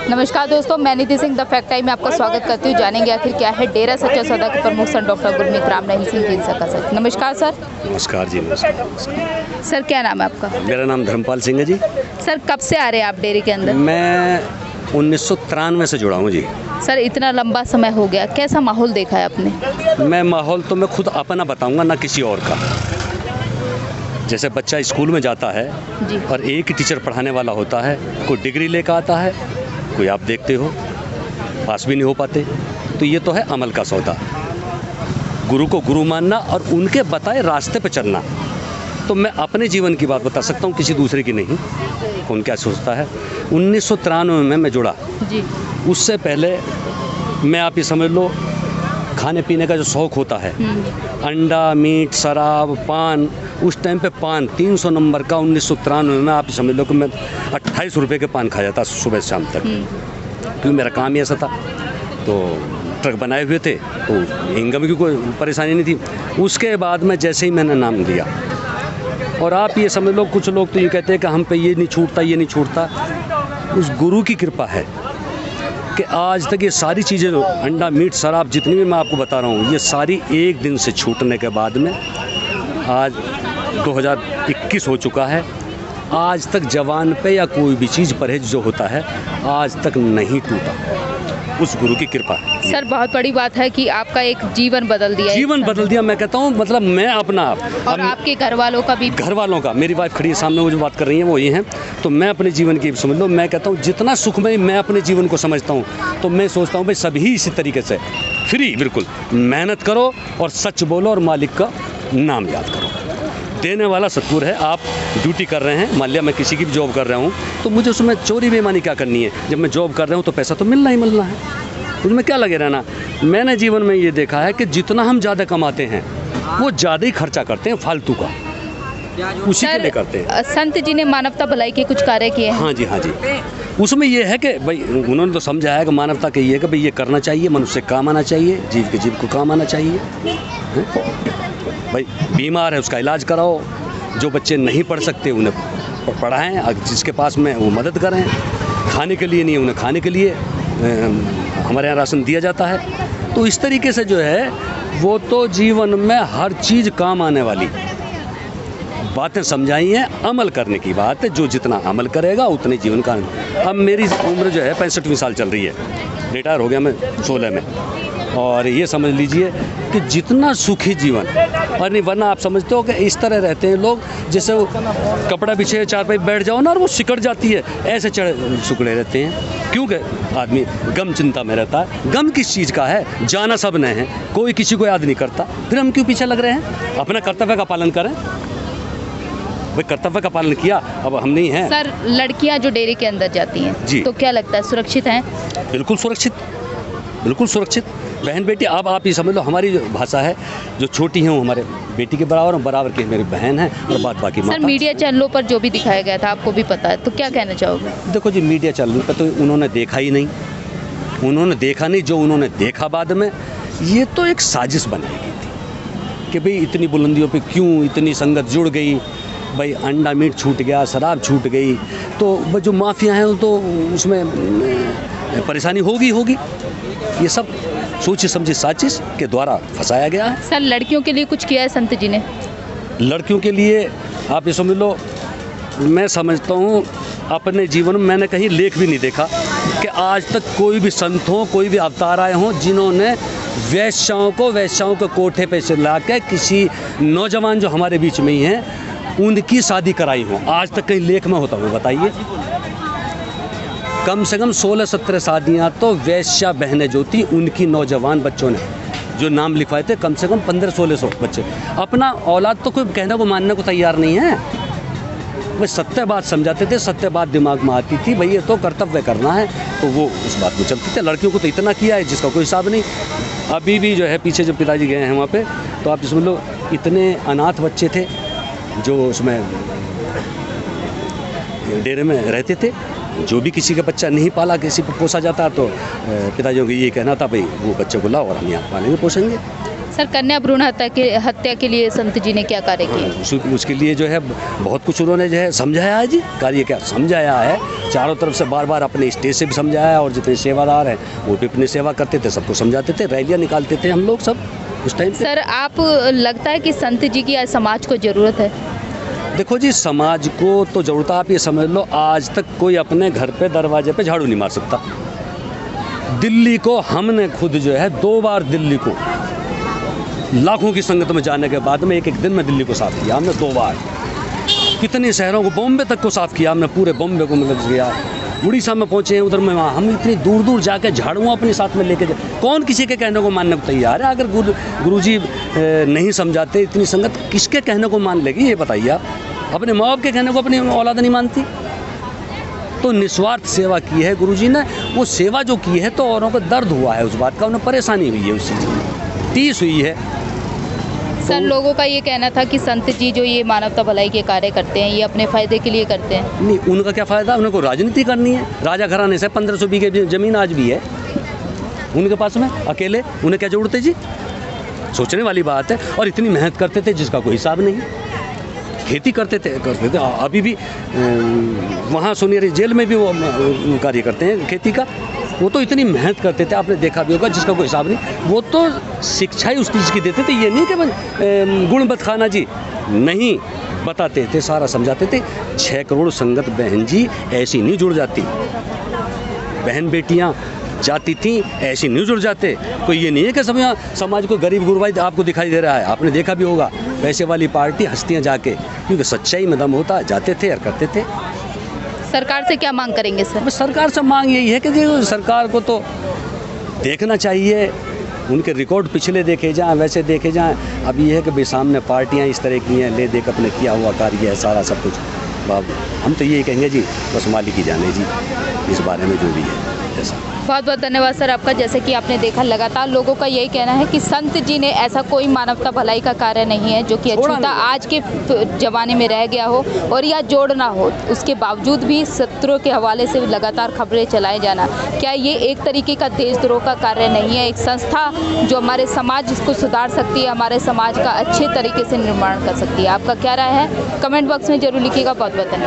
नमस्कार दोस्तों, मैं निधि सिंह द फैक्ट टाइम में आपका स्वागत करती हूँ। जानेंगे आखिर क्या है डेरा सच्चा सौदा के प्रमुख संत डॉक्टर गुरमीत राम रहीम सिंह ढींसा का सच। नमस्कार सर। नमस्कार जी। नमस्कार। सर क्या नाम है आपका? मेरा नाम धर्मपाल सिंह है जी। सर कब से आ रहे हैं आप डेयरी के अंदर? मैं 1993 से जुड़ा हूँ जी। सर इतना लंबा समय हो गया, कैसा माहौल देखा है आपने? मैं माहौल तो मैं खुद अपना बताऊँगा, ना किसी और का। जैसे बच्चा स्कूल में जाता है जी। और एक ही टीचर पढ़ाने वाला होता है, कोई डिग्री लेकर आता है, कोई आप देखते हो पास भी नहीं हो पाते। तो ये तो है अमल का सौदा, गुरु को गुरु मानना और उनके बताए रास्ते पर चलना। तो मैं अपने जीवन की बात बता सकता हूँ, किसी दूसरे की नहीं। कौन क्या सोचता है। 1993 में मैं जुड़ा जी। उससे पहले मैं, आप ये समझ लो, खाने पीने का जो शौक़ होता है, अंडा, मीट, शराब, पान, उस टाइम पे पान 300 नंबर का 1993 में, आप समझ लो कि मैं 28 रुपये के पान खाया था सुबह से शाम तक, क्योंकि मेरा काम ही ऐसा था। तो ट्रक बनाए हुए थे तो इनकम की कोई परेशानी नहीं थी। उसके बाद में जैसे ही मैंने नाम लिया, और आप ये समझ लो, कुछ लोग तो ये कहते हैं कि हम पे ये नहीं छूटता, ये नहीं छूटता। उस गुरु की कृपा है कि आज तक ये सारी चीज़ें, अंडा, मीट, शराब, जितनी भी मैं आपको बता रहा हूँ, ये सारी एक दिन से छूटने के बाद में आज 2021 हो चुका है। आज तक जवान पे या कोई भी चीज़ परहेज जो होता है आज तक नहीं टूटा, उस गुरु की कृपा है। सर बहुत बड़ी बात है कि आपका एक जीवन बदल दिया। जीवन बदल दिया, मैं कहता हूँ। मतलब मैं अपना आप और आपके घर वालों का भी। घर वालों का, मेरी वाइफ खड़ी है सामने, वो जो बात कर रही है वो ये हैं। तो मैं अपने जीवन की समझ लो, मैं कहता हूँ जितना सुखमय मैं अपने जीवन को समझता हूँ, तो मैं सोचता हूँ भाई सभी इसी तरीके से फ्री, बिल्कुल मेहनत करो और सच बोलो और मालिक का नाम याद करो। देने वाला सतगुर है। आप ड्यूटी कर रहे हैं, मान लिया मैं किसी की भी जॉब कर रहा हूँ, तो मुझे उसमें चोरी बेईमानी क्या करनी है? जब मैं जॉब कर रहा हूँ तो पैसा तो मिलना ही मिलना है, उसमें क्या लगे रहना। मैंने जीवन में ये देखा है कि जितना हम ज़्यादा कमाते हैं वो ज़्यादा ही खर्चा करते हैं, फालतू का उसी के लिए करते हैं। संत जी ने मानवता भलाई के कुछ कार्य किए हैं। हाँ जी, हाँ जी। उसमें ये है कि भाई उन्होंने तो समझा है कि मानवता के ये है कि भाई ये करना चाहिए, मनुष्य काम आना चाहिए, जीव के जीव को काम आना चाहिए। भाई बीमार है उसका इलाज कराओ, जो बच्चे नहीं पढ़ सकते उन्हें पढ़ाएं, जिसके पास में वो मदद करें। खाने के लिए नहीं, उन्हें खाने के लिए हमारे यहाँ राशन दिया जाता है। तो इस तरीके से जो है वो तो जीवन में हर चीज़ काम आने वाली बातें समझाई हैं। अमल करने की बात है, जो जितना अमल करेगा उतने जीवन का। अब मेरी उम्र जो है 65वीं साल चल रही है, रिटायर हो गया मैं 16 में। और ये समझ लीजिए कि जितना सुखी जीवन, और नहीं वरना आप समझते हो कि इस तरह रहते हैं लोग जैसे वो कपड़ा बिछे चार पे बैठ जाओ ना और वो सिकड़ जाती है, ऐसे चढ़ सुकड़े रहते हैं। क्योंकि आदमी गम चिंता में रहता है। गम किस चीज़ का है? जाना सब ने है, कोई किसी को याद नहीं करता, फिर हम क्यों पीछे लग रहे हैं? अपना कर्तव्य का पालन करें। भाई कर्तव्य का पालन किया, अब हम नहीं हैं। सर लड़कियां जो डेयरी के अंदर जाती हैं जी, तो क्या लगता है सुरक्षित हैं? बिल्कुल सुरक्षित, बिल्कुल सुरक्षित। बहन बेटी, अब आप ये समझ लो, हमारी जो भाषा है, जो छोटी हैं वो हमारे बेटी के बराबर, बराबर की मेरी बहन है, और बात बाकी सर मीडिया चैनलों पर जो भी दिखाया गया था आपको भी पता है, तो क्या कहना चाहोगे? देखो जी, मीडिया चैनल पर तो उन्होंने देखा ही नहीं, उन्होंने देखा नहीं। जो उन्होंने देखा बाद में, ये तो एक साजिश बनाई गई थी कि भाई इतनी बुलंदियों पे क्यों इतनी संगत जुड़ गई। भाई अंडा मीट छूट गया, शराब छूट गई, तो जो माफिया हैं तो उसमें परेशानी होगी। ये सब सोची समझी साजिश के द्वारा फंसाया गया है। सर लड़कियों के लिए कुछ किया है संत जी ने? लड़कियों के लिए आप ये समझ लो, मैं समझता हूँ अपने जीवन में मैंने कहीं लेख भी नहीं देखा कि आज तक कोई भी संत हो, कोई भी अवतार आए हों जिन्होंने वेश्याओं को कोठे पे से ला के किसी नौजवान जो हमारे बीच में ही हैं उनकी शादी कराई हो। आज तक कहीं लेख में होता हो बताइए? कम से कम 16-17 शादियाँ तो वैश्या बहनें जो थी उनकी नौजवान बच्चों ने जो नाम लिखवाए थे, कम से कम 1500-1600 बच्चे। अपना औलाद तो कोई कहने को मानने को तैयार नहीं है। वे सत्य बात समझाते थे, सत्य बात दिमाग में आती थी, भाई ये तो कर्तव्य करना है, तो वो उस बात में चलते थे। लड़कियों को तो इतना किया है जिसका कोई हिसाब नहीं। अभी भी जो है पीछे जब पिताजी गए हैं वहाँ पे, तो आप समझ लो इतने अनाथ बच्चे थे जो उसमें डेरे में रहते थे। जो भी किसी का बच्चा नहीं पाला, किसी पर पोसा जाता, तो पिताजियों को ये कहना था भाई वो बच्चे को लाओ और हम यहाँ पालेंगे पोसेंगे। सर, कन्या भ्रूण हत्या के लिए संत जी ने क्या कार्य किए? उसके लिए जो है बहुत कुछ उन्होंने जो है समझाया है जी। कार्य क्या समझाया है, चारों तरफ से बार बार अपने स्टेज से भी समझाया, और जितने सेवादार हैं वो भी अपनी सेवा करते थे, सबको समझाते थे, रैलियाँ निकालते थे हम लोग सब उस टाइम पे। सर, आप लगता है कि संत जी की आज समाज को ज़रूरत है? देखो जी, समाज को तो ज़रूरत, आप ये समझ लो, आज तक कोई अपने घर पे दरवाजे पे झाड़ू नहीं मार सकता। दिल्ली को हमने खुद जो है 2 बार दिल्ली को लाखों की संगत में जाने के बाद में एक दिन में दिल्ली को साफ़ किया हमने 2 बार। कितने शहरों को, बॉम्बे तक को साफ़ किया हमने, पूरे बॉम्बे को मतलब गया, उड़ीसा में पहुँचे हैं, उधर में वहाँ हम इतनी दूर दूर जाके झाड़ुओं अपने साथ में लेके जाए। कौन किसी के कहने को मानने को तैयार है? अगर गुरुजी नहीं समझाते, इतनी संगत किसके कहने को मान लेगी ये बताइए आप? अपने माँ बाप के कहने को अपनी औलाद नहीं मानती। तो निस्वार्थ सेवा की है गुरुजी ने। वो सेवा जो की है तो औरों को दर्द हुआ है उस बात का, उन्हें परेशानी हुई है, उस चीज़ की टीस हुई है। सर, लोगों का ये कहना था कि संत जी जो ये मानवता भलाई के कार्य करते हैं, ये अपने फ़ायदे के लिए करते हैं। नहीं, उनका क्या फ़ायदा? उनको राजनीति करनी है। राजा घराने से 1500 बीघे ज़मीन आज भी है उनके पास में, अकेले। उन्हें क्या जरूरत है जी? सोचने वाली बात है। और इतनी मेहनत करते थे जिसका कोई हिसाब नहीं। खेती करते थे अभी भी वहाँ सुनियरी जेल में भी वो कार्य करते हैं खेती का। वो तो इतनी मेहनत करते थे, आपने देखा भी होगा, जिसका कोई हिसाब नहीं। वो तो शिक्षा ही उस चीज़ की देते थे, ये नहीं कि गुणवत खाना जी नहीं, बताते थे, सारा समझाते थे। 6 करोड़ संगत बहन जी ऐसी नहीं जुड़ जाती, बहन बेटियाँ जाती थी ऐसी नहीं जुड़ जाते। कोई ये नहीं है कि सब यहाँ समाज को गरीब गुरबाई आपको दिखाई दे रहा है। आपने देखा भी होगा पैसे वाली पार्टी हस्तियाँ जाके, क्योंकि सच्चाई में दम होता, जाते थे और करते थे। सरकार से क्या मांग करेंगे सर? सरकार से मांग यही है कि देखो, सरकार को तो देखना चाहिए, उनके रिकॉर्ड पिछले देखे जाएं, वैसे देखे जाएं। अब ये है कि भाई सामने पार्टियां इस तरह की हैं, ले देख अपने किया हुआ कार्य है सारा सब कुछ। बाब हम तो यही कहेंगे जी, बस मालिक ही जाने जी इस बारे में जो भी है ऐसा। बहुत बहुत धन्यवाद सर आपका। जैसे कि आपने देखा, लगातार लोगों का यही कहना है कि संत जी ने ऐसा कोई मानवता भलाई का कार्य नहीं है जो कि अछूता आज के ज़माने में रह गया हो और या जोड़ना हो। उसके बावजूद भी शत्रुओं के हवाले से लगातार खबरें चलाए जाना, क्या ये एक तरीके का देशद्रोह का कार्य नहीं है? एक संस्था जो हमारे समाज को सुधार सकती है, हमारे समाज का अच्छे तरीके से निर्माण कर सकती है। आपका क्या राय है? कमेंट बॉक्स में जरूर लिखिएगा। बहुत बहुत धन्यवाद।